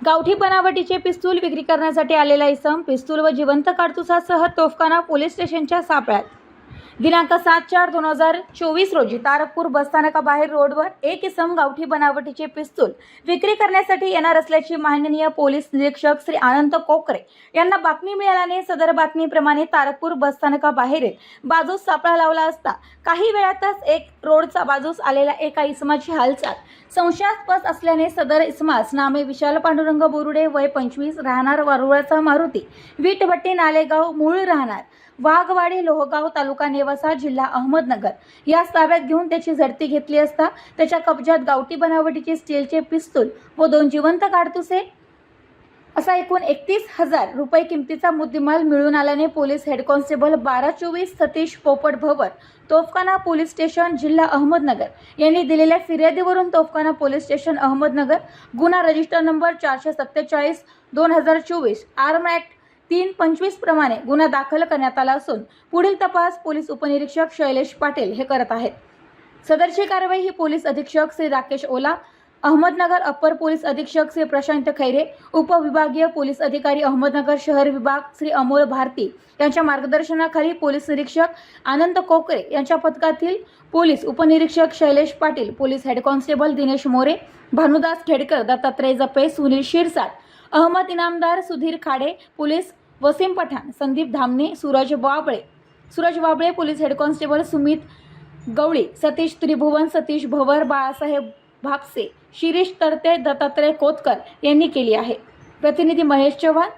गावठी बनावटीचे पिस्तूल विक्री करण्यासाठी आलेला इसम पिस्तूल व जिवंत काडतुसासह तोफखाना पोलीस स्टेशनच्या सापळ्यात। दिनांक 7/4/2024 रोजी तारकपूर बसस्थानकाबाहेर रोडवर एक इसम गावठी बनावटीचे पिस्तूल विक्री करण्यासाठी येणार असल्याची माननीय पोलीस निरीक्षक श्री अनंत कोकरे यांना बातमी मिळाल्याने सदर बातमीप्रमाणे तारकपूर बसस्थानकाबाहेर बाजूस सापळा लावला असता काही वेळातच एक रोडचा बाजूस आलेला एका इसमाची हालचाल संशयास्पद असल्याने सदर इसमास नामे विशाल पांडुरंग बोरुडे वय 25 राहणार वारुळाचा मारुती वीटभट्टी नालेगाव मूळ राहणार वाघवाडी लोहगाव तालुका नेवासा जिल्हा अहमदनगर या ताब्यात घेऊन त्याची झडती घेतली असता त्याच्या कब्जात गावठी बनावटीचे स्टीलचे पिस्तूल व 2 जिवंत काडतुसे असा एकूण 31,000 रुपये किमतीचा मुद्देमाल मिळून आल्याने पोलीस हेड कॉन्स्टेबल 1224 सतीश पोपट भवर तोफखाना पोलीस स्टेशन जिल्हा अहमदनगर यांनी दिलेल्या फिर्यादीवरून तोफखाना पोलीस स्टेशन अहमदनगर गुन्हा रजिस्टर नंबर 447/2024 आर्म ॲक्ट 325 प्रमाणे गुन्हा दाखल करण्यात आला असून पुढील तपास पोलीस उपनिरीक्षक शैलेश पाटील हे करत आहेत। सदरची कारवाई ही पोलीस अधीक्षक श्री राकेश ओला, अहमदनगर अप्पर पोलीस अधीक्षक श्री प्रशांत खैरे, उपविभागीय पोलीस अधिकारी अहमदनगर शहर विभाग श्री अमोल भारती यांच्या मार्गदर्शनाखाली पोलीस निरीक्षक अनंत कोकरे यांच्या पथकातील पोलीस उपनिरीक्षक Shailesh Patil, police head constable Dinesh More, Bhanudas Khedkar, Dattatray Jape, Sunil Shirsat, Ahmed Inamdar, Sudhir Khade, police Wasim Pathan, Sandeep Dhamane, Suraj Wable, police head constable Sumit Gawali, Satish Tribhuvan, Satish Bhavar, Balasaheb Bhapse, Shirish Tarte, Dattatray Kotkar यांनी केली आहे। प्रतिनिधी महेश चव्हाण,